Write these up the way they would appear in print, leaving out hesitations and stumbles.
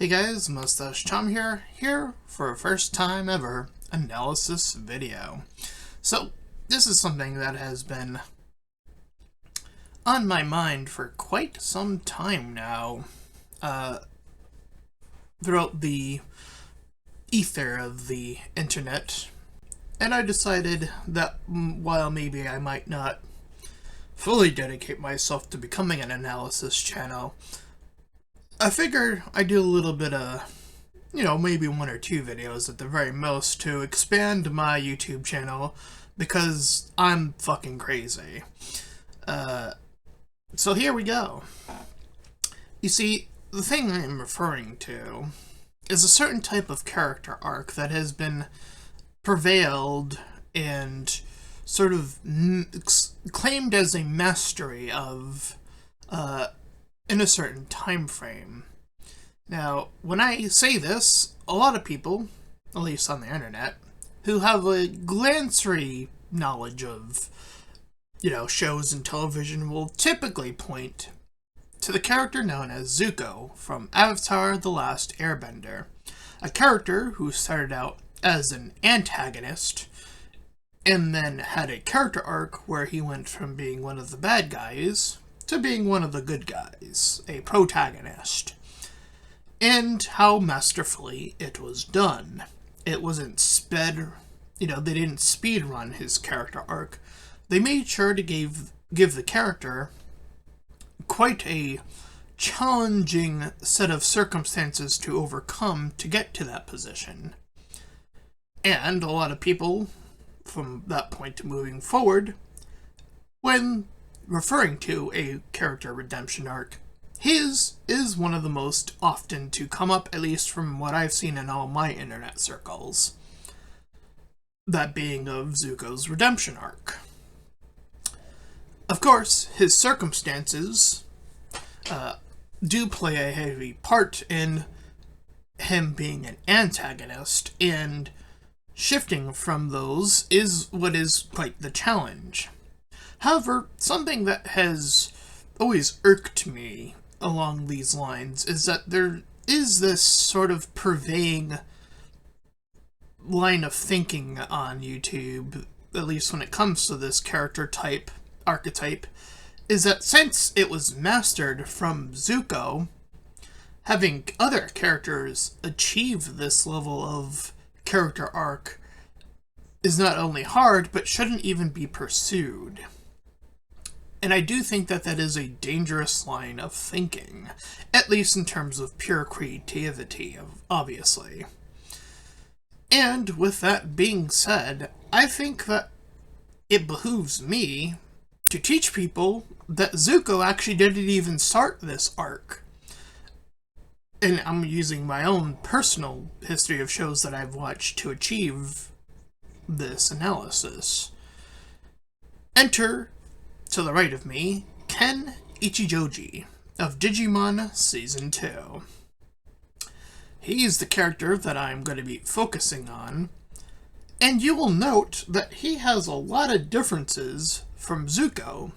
Hey guys, Mustached Tom here for a first time ever analysis video. So, this is something that has been on my mind for quite some time now, throughout the ether of the internet, and I decided that while maybe I might not fully dedicate myself to becoming an analysis channel, I figured I'd do a little bit of, maybe one or two videos at the very most to expand my YouTube channel, because I'm fucking crazy. So here we go. You see, the thing I'm referring to is a certain type of character arc that has been prevailed and sort of claimed as a mastery of, in a certain time frame. Now, when I say this, a lot of people, at least on the internet, who have a glancery knowledge of, shows and television will typically point to the character known as Zuko from Avatar: The Last Airbender, a character who started out as an antagonist and then had a character arc where he went from being one of the bad guys to being one of the good guys, a protagonist, and how masterfully it was done. It wasn't they didn't speed run his character arc. They made sure to give the character quite a challenging set of circumstances to overcome to get to that position. And a lot of people, from that point moving forward, when referring to a character redemption arc, his is one of the most often to come up, at least from what I've seen in all my internet circles. That being of Zuko's redemption arc. Of course, his circumstances do play a heavy part in him being an antagonist, and shifting from those is what is quite the challenge. However, something that has always irked me along these lines is that there is this sort of purveying line of thinking on YouTube, at least when it comes to this archetype, is that since it was mastered from Zuko, having other characters achieve this level of character arc is not only hard, but shouldn't even be pursued. And I do think that that is a dangerous line of thinking, at least in terms of pure creativity, obviously. And with that being said, I think that it behooves me to teach people that Zuko actually didn't even start this arc. And I'm using my own personal history of shows that I've watched to achieve this analysis. Enter, to the right of me, Ken Ichijouji of Digimon Season 2. He's the character that I'm going to be focusing on, and you will note that he has a lot of differences from Zuko.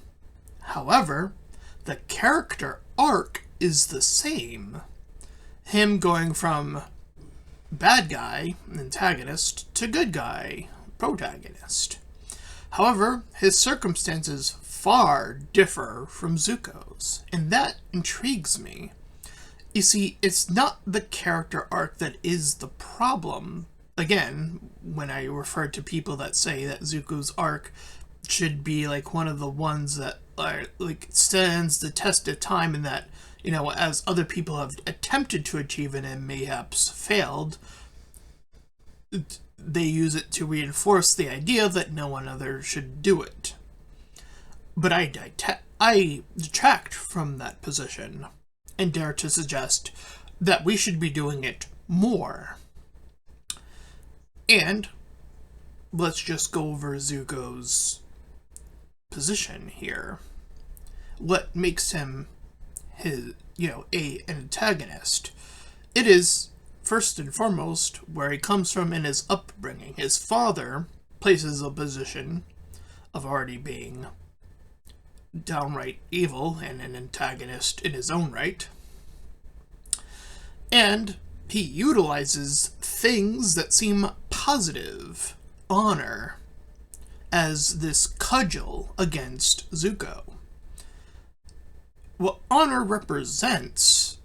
However, the character arc is the same. Him going from bad guy, antagonist, to good guy, protagonist. However, his circumstances far differ from Zuko's, and that intrigues me. You see, it's not the character arc that is the problem. Again, when I refer to people that say that Zuko's arc should be like one of the ones that stands the test of time, and that, as other people have attempted to achieve it and mayhaps failed, they use it to reinforce the idea that no one other should do it. But I detract from that position and dare to suggest that we should be doing it more. And let's just go over Zuko's position here. What makes him an antagonist? It is, first and foremost, where he comes from in his upbringing. His father places a position of already being downright evil and an antagonist in his own right. And he utilizes things that seem positive, honor, as this cudgel against Zuko. What honor represents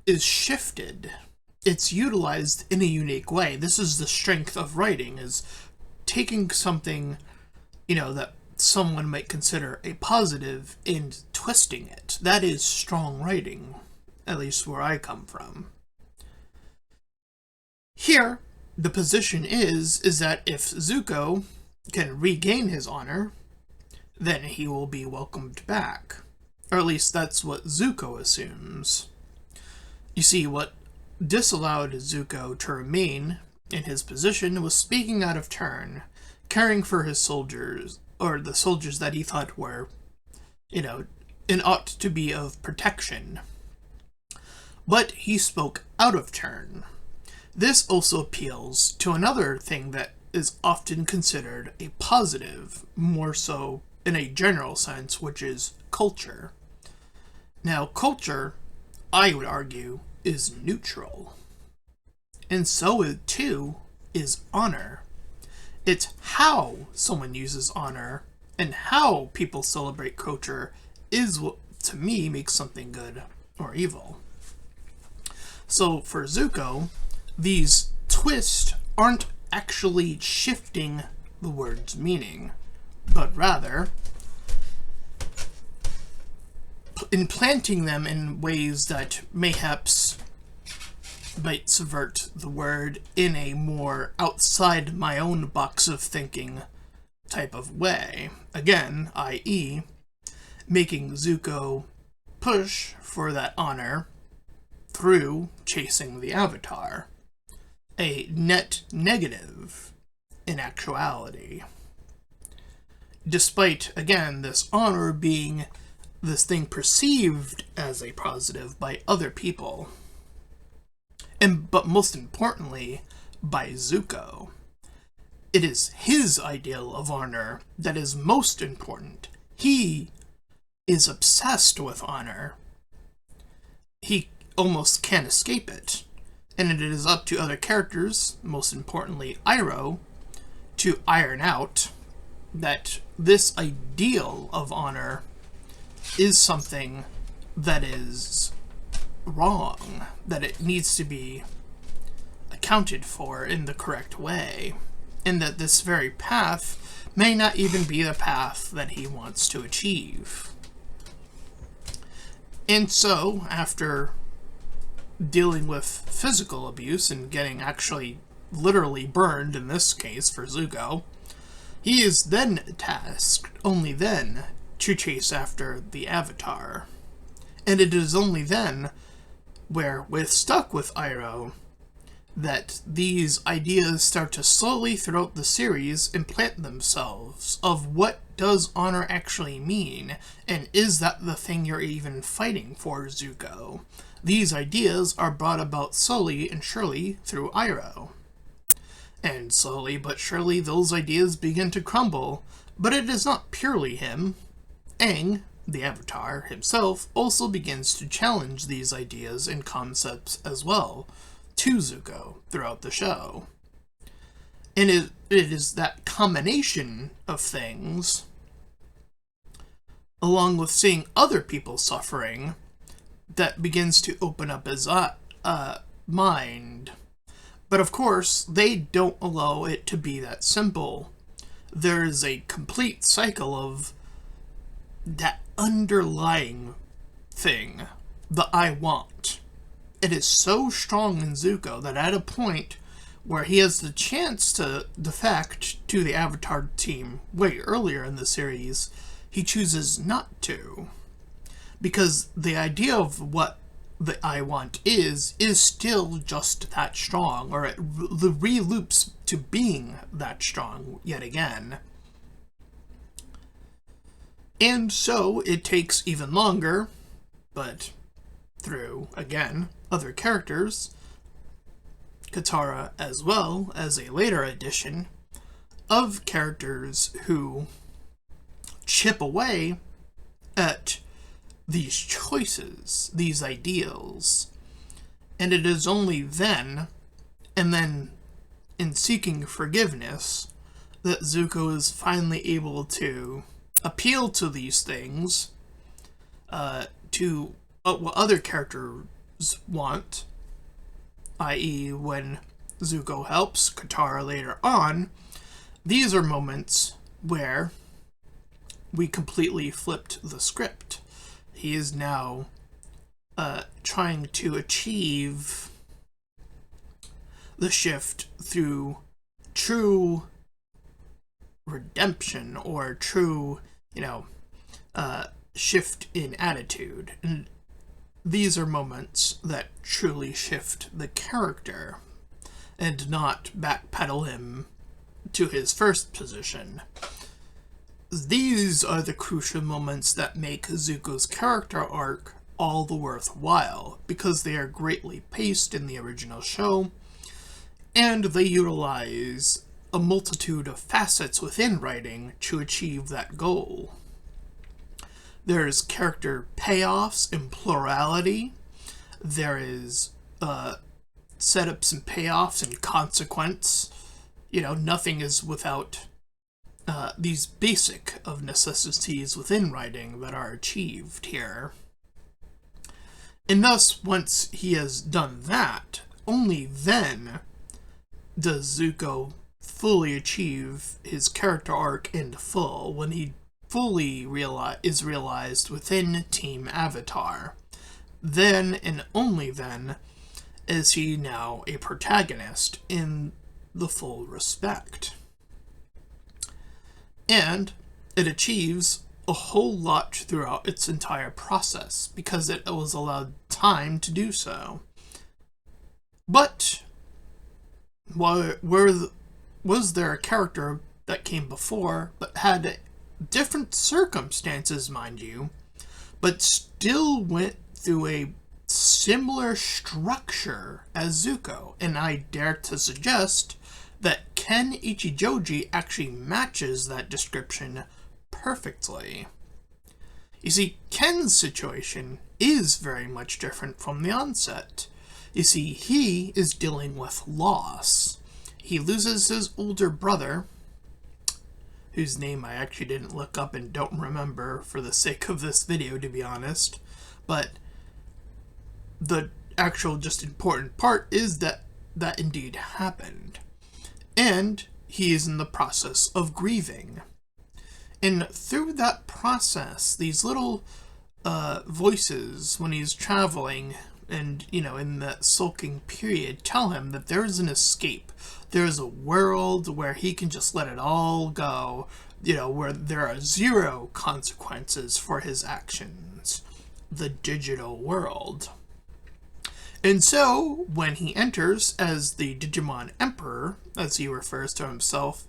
is shifted. It's utilized in a unique way. This is the strength of writing, is taking something, that someone might consider a positive and twisting it. That is strong writing, at least where I come from. Here, the position is that if Zuko can regain his honor, then he will be welcomed back. Or at least that's what Zuko assumes. You see, what disallowed Zuko to remain in his position was speaking out of turn, caring for his soldiers, or the soldiers that he thought were, and ought to be of protection. But he spoke out of turn. This also appeals to another thing that is often considered a positive, more so in a general sense, which is culture. Now, culture, I would argue, is neutral. And so, too, is honor. It's how someone uses honor and how people celebrate culture is what, to me, makes something good or evil. So, for Zuko, these twists aren't actually shifting the word's meaning, but rather implanting them in ways that mayhaps might subvert the word in a more outside my own box of thinking type of way. Again, i.e., making Zuko push for that honor through chasing the Avatar. A net negative in actuality. Despite, again, this honor being this thing perceived as a positive by other people. But most importantly, by Zuko. It is his ideal of honor that is most important. He is obsessed with honor. He almost can't escape it. And it is up to other characters, most importantly Iroh, to iron out that this ideal of honor is something that is wrong, that it needs to be accounted for in the correct way, and that this very path may not even be the path that he wants to achieve. And so, after dealing with physical abuse and getting actually literally burned, in this case for Zuko, he is then tasked, only then, to chase after the Avatar. And it is only then, where we're stuck with Iroh, that these ideas start to slowly throughout the series implant themselves of what does honor actually mean, and is that the thing you're even fighting for, Zuko? These ideas are brought about slowly and surely through Iroh. And slowly but surely those ideas begin to crumble, but it is not purely him. Aang, the Avatar himself, also begins to challenge these ideas and concepts as well to Zuko throughout the show. And it is that combination of things, along with seeing other people suffering, that begins to open up his mind. But of course, they don't allow it to be that simple. There is a complete cycle of that underlying thing, the I want. It is so strong in Zuko that at a point where he has the chance to defect to the Avatar team way earlier in the series, he chooses not to. Because the idea of what the I want is still just that strong, or it re-loops to being that strong yet again. And so it takes even longer, but through, again, other characters, Katara as well as a later addition, of characters who chip away at these choices, these ideals, And it is only then, and then in seeking forgiveness, that Zuko is finally able to appeal to these things, to what other characters want, i.e. when Zuko helps Katara later on. These are moments where we completely flipped the script. He is now trying to achieve the shift through true redemption, or true, shift in attitude. And these are moments that truly shift the character and not backpedal him to his first position. These are the crucial moments that make Zuko's character arc all the worthwhile, because they are greatly paced in the original show, and they utilize a multitude of facets within writing to achieve that goal. There's character payoffs in plurality. There is setups and payoffs and consequence. Nothing is without these basic of necessities within writing that are achieved here. And thus, once he has done that, only then does Zuko fully achieve his character arc in full, when he fully is realized within Team Avatar. Then, and only then, is he now a protagonist in the full respect. And it achieves a whole lot throughout its entire process, because it was allowed time to do so. But was there a character that came before, but had different circumstances, mind you, but still went through a similar structure as Zuko? And I dare to suggest that Ken Ichijouji actually matches that description perfectly. You see, Ken's situation is very much different from the onset. You see, he is dealing with loss. He loses his older brother, whose name I actually didn't look up and don't remember for the sake of this video, to be honest. But the actual just important part is that that indeed happened. And he is in the process of grieving. And through that process, these little voices, when he's traveling and, in that sulking period, tell him that there is an escape. There is a world where he can just let it all go, where there are zero consequences for his actions. The digital world. And so, when he enters as the Digimon Emperor, as he refers to himself,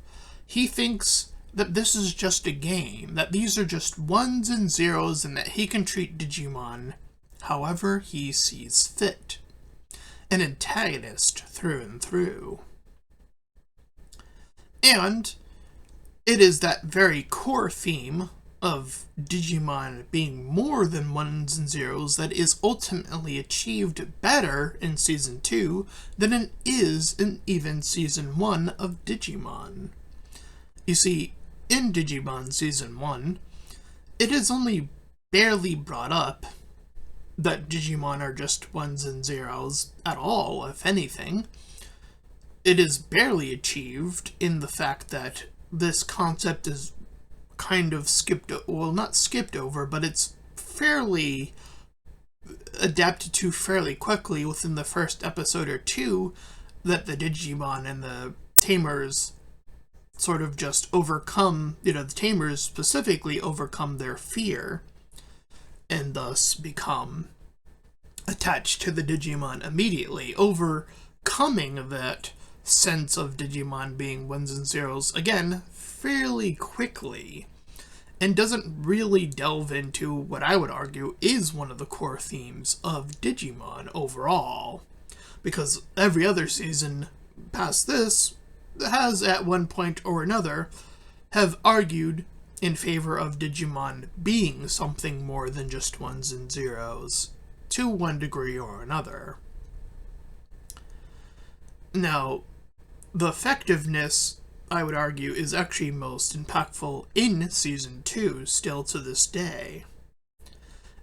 he thinks that this is just a game, that these are just ones and zeros, and that he can treat Digimon however he sees fit. An antagonist through and through. And it is that very core theme of Digimon being more than ones and zeros that is ultimately achieved better in Season 2 than it is in even Season 1 of Digimon. You see, in Digimon Season 1, it is only barely brought up that Digimon are just ones and zeros at all, if anything. It is barely achieved in the fact that this concept is kind of not skipped over, but it's fairly adapted to fairly quickly within the first episode or two, that the Digimon and the Tamers sort of just overcome, the Tamers specifically overcome their fear, and thus become attached to the Digimon immediately, overcoming that sense of Digimon being ones and zeros, again, fairly quickly, and doesn't really delve into what I would argue is one of the core themes of Digimon overall, because every other season past this has, at one point or another, have argued in favor of Digimon being something more than just ones and zeros, to one degree or another. Now, the effectiveness, I would argue, is actually most impactful in Season 2, still to this day.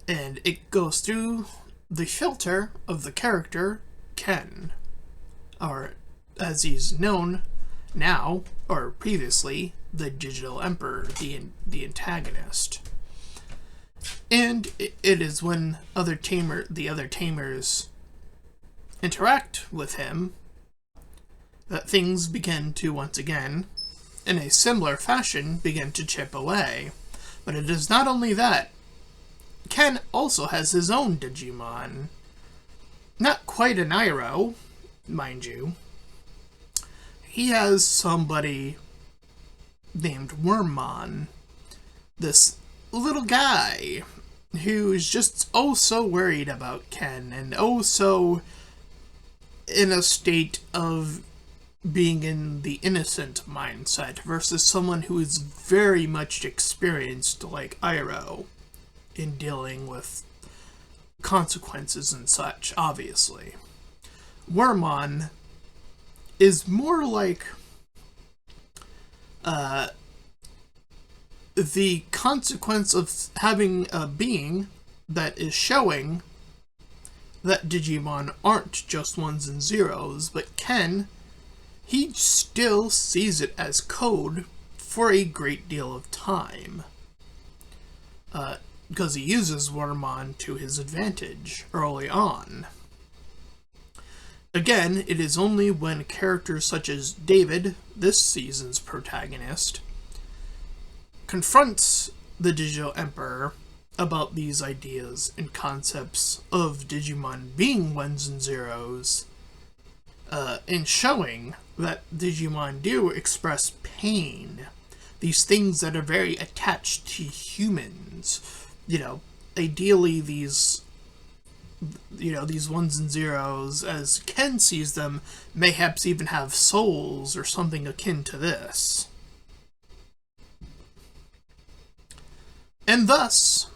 And it goes through the filter of the character, Ken. Or, as he's known now, or previously, the Digital Emperor, the antagonist. And it is when the other tamers interact with him that things begin to once again, in a similar fashion, begin to chip away. But it is not only that. Ken also has his own Digimon. Not quite an Iroh, mind you. He has somebody named Wormmon. This little guy who's just oh so worried about Ken and oh so in a state of being in the innocent mindset versus someone who is very much experienced like Iroh in dealing with consequences and such, obviously. Wormmon is more like the consequence of having a being that is showing that Digimon aren't just ones and zeros, but Ken, he still sees it as code for a great deal of time. Because he uses Wormmon to his advantage early on. Again, it is only when characters such as David, this season's protagonist, confronts the Digital Emperor about these ideas and concepts of Digimon being ones and zeros, and showing that Digimon do express pain, these things that are very attached to humans. Ideally these ones and zeros, as Ken sees them, mayhaps even have souls or something akin to this. And thus,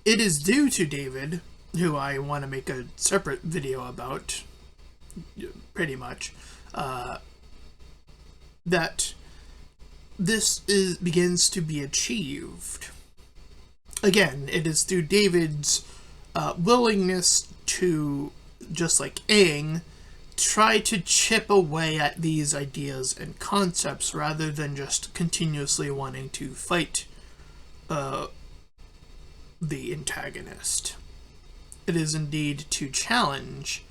it is due to David, who I want to make a separate video about, pretty much, that this begins to be achieved. Again, it is through David's willingness to, just like Aang, try to chip away at these ideas and concepts rather than just continuously wanting to fight the antagonist. It is indeed to challenge,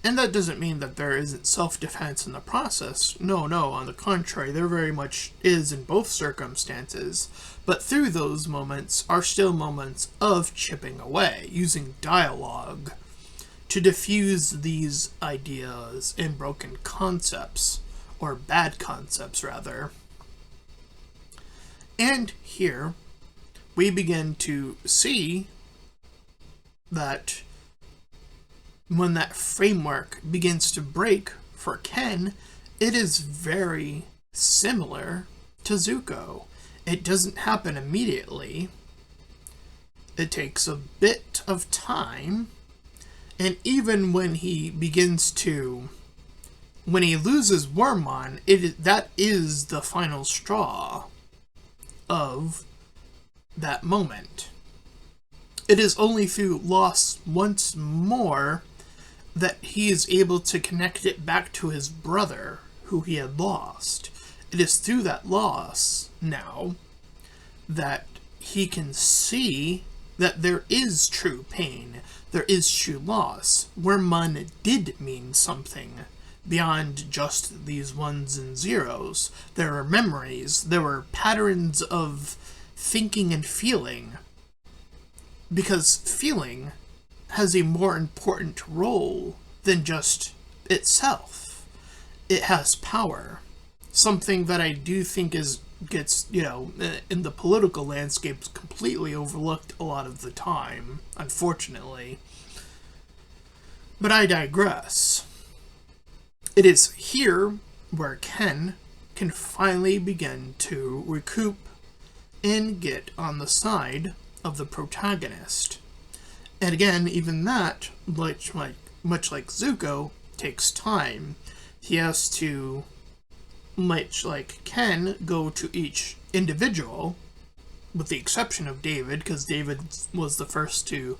and that doesn't mean that there isn't self-defense in the process. No, on the contrary, there very much is in both circumstances, but through those moments are still moments of chipping away, using dialogue to diffuse these ideas and broken concepts, or bad concepts rather. And here, we begin to see that when that framework begins to break for Ken, it is very similar to Zuko. It doesn't happen immediately. It takes a bit of time, and even when he loses Wormmon, that is the final straw of that moment. It is only through loss once more that he is able to connect it back to his brother, who he had lost. It is through that loss, now, that he can see that there is true pain, there is true loss. Wormmon did mean something beyond just these ones and zeros. There are memories, there were patterns of thinking and feeling, because feeling has a more important role than just itself. It has power. Something that I do think gets, in the political landscape, completely overlooked a lot of the time, unfortunately. But I digress. It is here where Ken can finally begin to recoup and get on the side of the protagonist. And again, even that, much like Zuko, takes time. he has to, much like Ken, go to each individual, with the exception of David, because David was the first to,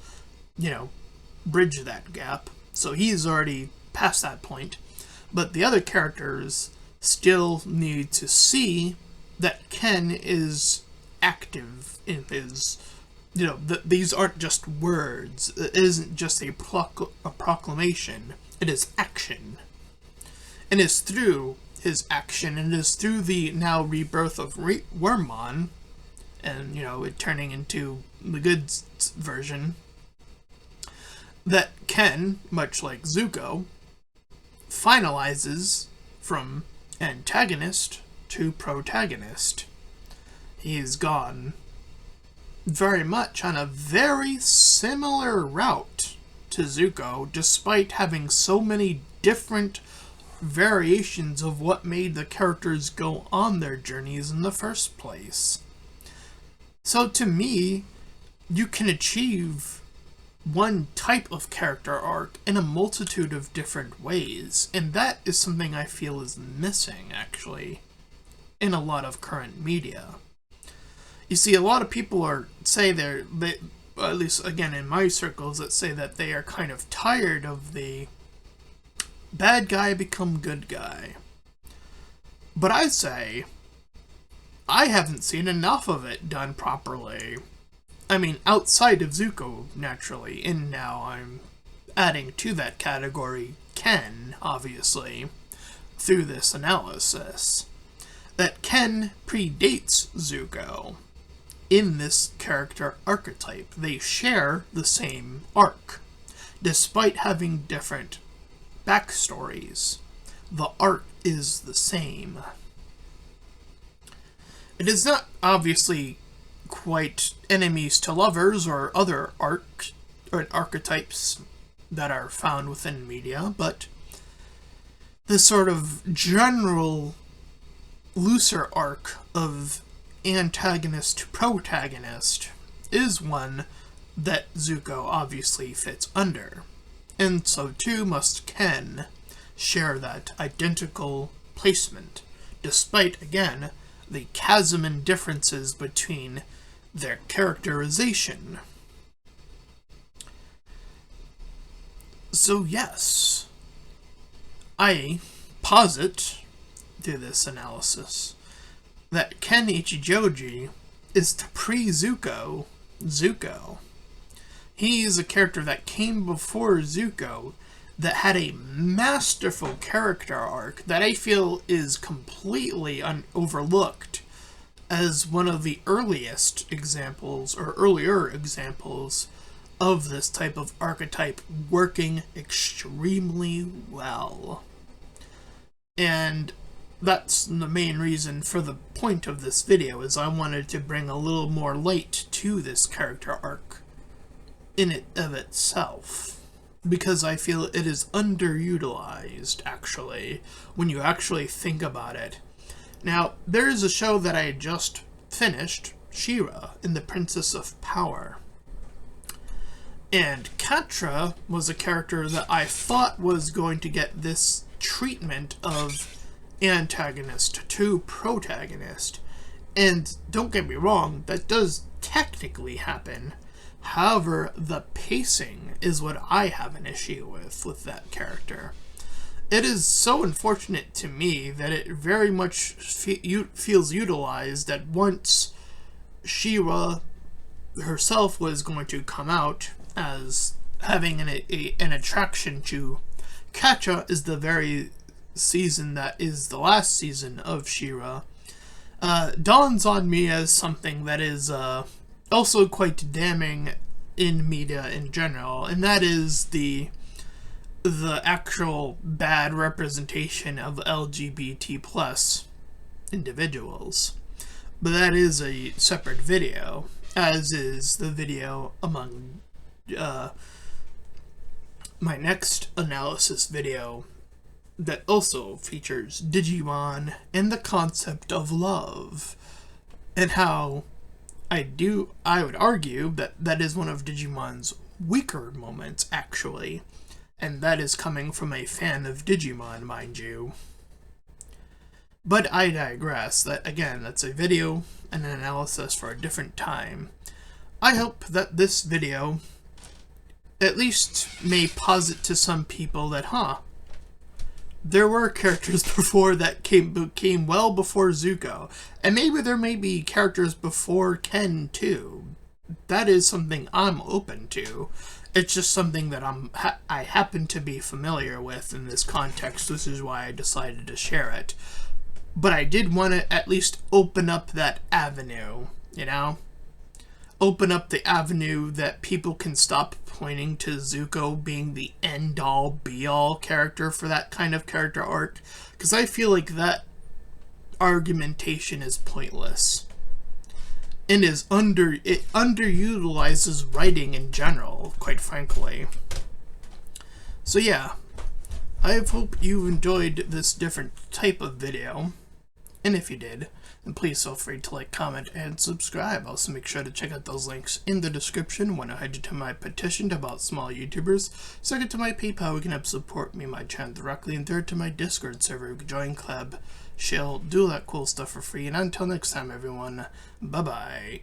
bridge that gap. So he's already past that point. But the other characters still need to see that Ken is active in his, these aren't just words. It isn't just a proclamation. It is action. And it's through his action, and it is through the now rebirth of Wormmon, and, it turning into the good version, that Ken, much like Zuko, finalizes from antagonist to protagonist. He's gone very much on a very similar route to Zuko, despite having so many different variations of what made the characters go on their journeys in the first place. So to me, you can achieve one type of character arc in a multitude of different ways, and that is something I feel is missing, actually, in a lot of current media. You see, a lot of people say at least again in my circles, that say that they are kind of tired of the bad guy become good guy. But I say, I haven't seen enough of it done properly. I mean, outside of Zuko, naturally, and now I'm adding to that category Ken, obviously, through this analysis. That Ken predates Zuko in this character archetype. They share the same arc, despite having different backstories. The arc is the same. It is not obviously quite enemies to lovers or other archetypes that are found within media, but this sort of general looser arc of antagonist to protagonist is one that Zuko obviously fits under. And so too must Ken share that identical placement, despite, again, the chasm and differences between their characterization. So yes, I posit, through this analysis, that Ken Ichijouji is the pre-Zuko Zuko. He is a character that came before Zuko that had a masterful character arc that I feel is completely overlooked as one of the earliest examples, or earlier examples, of this type of archetype working extremely well. And that's the main reason for the point of this video, is I wanted to bring a little more light to this character arc in it of itself, because I feel it is underutilized, actually, when you actually think about it. Now, there is a show that I just finished, She-Ra and the Princess of Power. And Catra was a character that I thought was going to get this treatment of antagonist to protagonist. And don't get me wrong, that does technically happen. However, the pacing is what I have an issue with that character. It is so unfortunate to me that it very much feels utilized that once She-Ra herself was going to come out as having an attraction to Catra, is the very season that is the last season of She-Ra, dawns on me as something that is also quite damning in media in general, and that is the actual bad representation of LGBT plus individuals. But that is a separate video, as is the video among my next analysis video that also features Digimon and the concept of love, and how I would argue that that is one of Digimon's weaker moments, actually, And that is coming from a fan of Digimon, mind you. But I digress. That's a video and an analysis for a different time. I hope that this video at least may posit to some people that, there were characters before that came well before Zuko. And maybe there may be characters before Ken, too. That is something I'm open to. It's just something that I happen to be familiar with in this context. This is why I decided to share it. But I did want to at least open up that avenue, Open up the avenue that people can stop pointing to Zuko being the end-all, be-all character for that kind of character arc. Because I feel like that argumentation is pointless. And it underutilizes writing in general, quite frankly. So yeah, I hope you enjoyed this different type of video. And if you did, then please feel free to like, comment, and subscribe. Also make sure to check out those links in the description. One, head to my petition about small YouTubers. Second, to my PayPal, you can help support me, my channel directly. And third, to my Discord server, you can join club, chill, do all that cool stuff for free. And until next time, everyone, bye-bye.